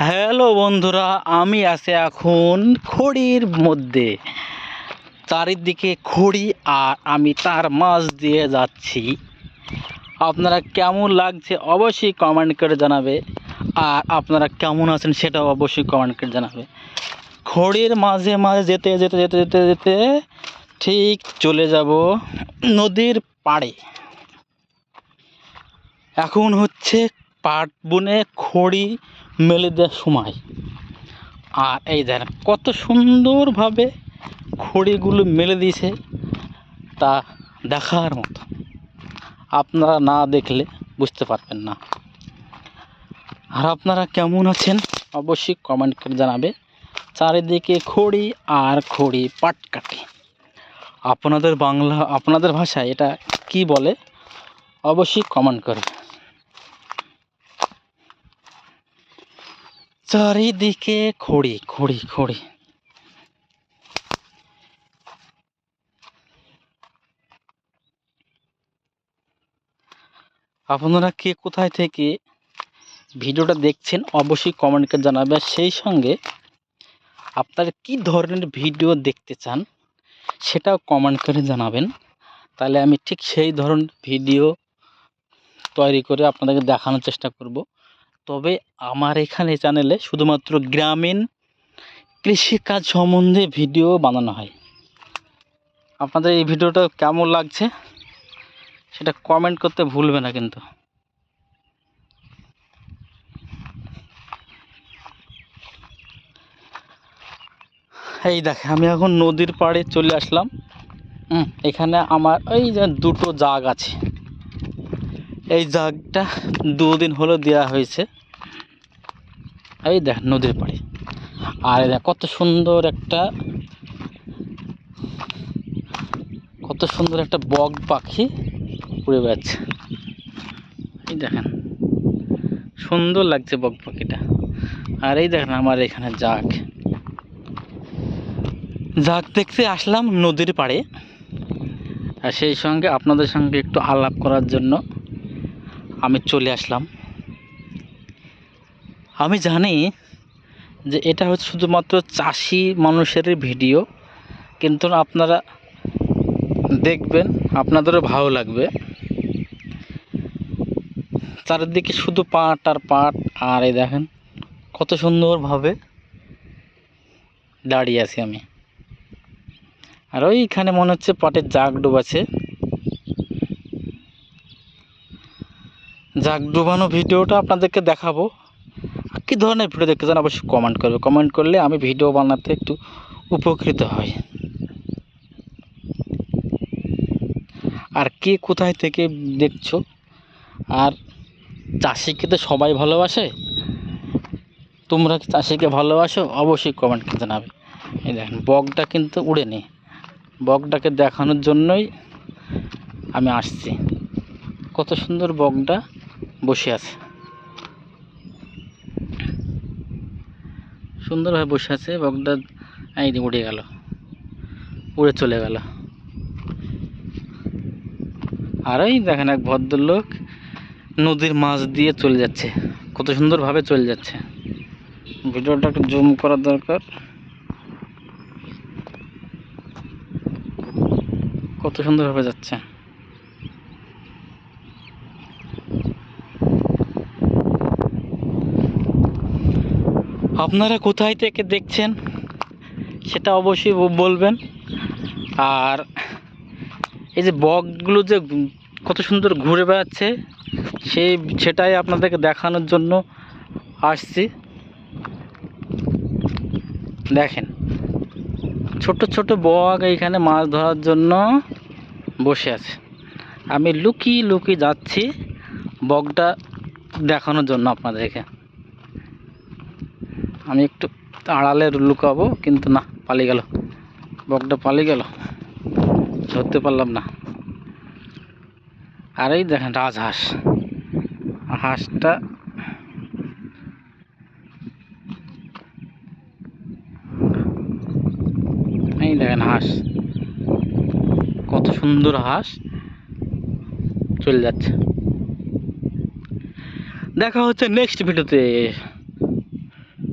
Hello বন্ধুরা, আমি আছি এখন খড়ির মধ্যে। চারিদিকে খড়ি আর আমি তার মাঝ দিয়ে যাচ্ছি। আপনারা কেমন লাগছে অবশ্যই কমেন্ট করে জানাবে, আর আপনারা কেমন আছেন সেটাও অবশ্যই কমেন্ট করে জানাবে। খড়ির মাঝে মাঝে যেতে যেতে যেতে যেতে যেতে ঠিক চলে যাব নদীর পাড়ে। এখন হচ্ছে পাট বুনে খড়ি মেলে দেওয়ার সময়। আর এই দেখেন কত সুন্দরভাবে খড়িগুলো মেলে দিয়েছে, তা দেখার মতো। আপনারা না দেখলে বুঝতে পারবেন না। আর আপনারা কেমন আছেন অবশ্যই কমেন্ট করে জানাবে। চারিদিকে খড়ি আর খড়ি, পাট কাটি। আপনাদের ভাষায় এটা কি বলে অবশ্যই কমেন্ট করবে। চারিদিকে খড়ি খড়ি খড়ি। আপনারা কে কোথায় থেকে ভিডিওটা দেখছেন অবশ্যই কমেন্ট করে জানাবে। সেই সঙ্গে আপনারা কি ধরনের ভিডিও দেখতে চান সেটাও কমেন্ট করে জানাবেন। তাহলে আমি ঠিক সেই ধরনের ভিডিও তৈরি করে আপনাদেরকে দেখানোর চেষ্টা করব। তবে আমার এখানে চ্যানেলে শুধুমাত্র গ্রামীণ কৃষিকাজ সম্বন্ধে ভিডিও বানানো হয়। আপনাদের এই ভিডিওটা কেমন লাগছে সেটা কমেন্ট করতে ভুলবে না কিন্তু। এই দেখে আমি এখন নদীর পাড়ে চলে আসলাম। এখানে আমার এই যে দুটো জাগ আছে, এই জাগটা দুদিন হলো দেওয়া হয়েছে। এই দেখ নদীর পাড়ে, আর এই দেখ কত সুন্দর একটা বক পাখি উড়ে বেড়াচ্ছে। এই দেখেন সুন্দর লাগছে বক পাখিটা। আর এই দেখেন আমার এখানে জাগ দেখতে আসলাম নদীর পাড়ে। আর সেই সঙ্গে আপনাদের সঙ্গে একটু আলাপ করার জন্য আমি চলে আসলাম। আমি জানি যে এটা হচ্ছে শুধুমাত্র চাষি মানুষের ভিডিও, কিন্তু আপনারা দেখবেন আপনাদেরও ভালো লাগবে। চারিদিকে শুধু পাট আর পাট। আর এই দেখেন কত সুন্দরভাবে দাঁড়িয়ে আছি আমি। আর ওইখানে মনে হচ্ছে পাটের জাগ ডুবাছে। জাগ ডুবানো ভিডিওটা আপনাদেরকে দেখাবো। কী ধরনের ভিডিও দেখতে চান অবশ্যই কমেন্ট করবে। কমেন্ট করলে আমি ভিডিও বানাতে একটু উপকৃত হই। আর কে কোথায় থেকে দেখছো, আর চাষিকে তো সবাই ভালোবাসে, তোমরা কি চাষিকে ভালোবাসো অবশ্যই কমেন্ট করে জানাবে। এই দেখেন বকটা কিন্তু উড়ে নেই, বকটাকে দেখানোর জন্যই আমি আসছি। কত সুন্দর বকটা বসে আছে, সুন্দরভাবে বসে আছে বকটা। এই উড়ে গেল, উড়ে চলে গেল। আর এই দেখেন এক ভদ্রলোক নদীর মাছ দিয়ে চলে যাচ্ছে, কত সুন্দরভাবে চলে যাচ্ছে। ভিডিওটা একটু জুম করা দরকার। কত সুন্দরভাবে যাচ্ছে। আপনারা কোথায় থেকে দেখছেন সেটা অবশ্যই বলবেন। আর এই যে বকগুলো যে কত সুন্দর ঘুরে বেড়াচ্ছে সেটাই আপনাদেরকে দেখানোর জন্য আসছি। দেখেন ছোট ছোট বক এইখানে মাছ ধরার জন্য বসে আছে। আমি লুকিয়ে লুকিয়ে যাচ্ছি বকটা দেখানোর জন্য আপনাদেরকে। আমি একটু আড়ালে লুকাবো, কিন্তু না, পালিয়ে গেল বকটা, পালিয়ে গেল, ধরতে পারলাম না। আর এই দেখেন রাজহাঁস, হাঁসটা এই দেখেন হাঁস, কত সুন্দর হাঁস চলে যাচ্ছে। দেখা হচ্ছে নেক্সট ভিডিওতে।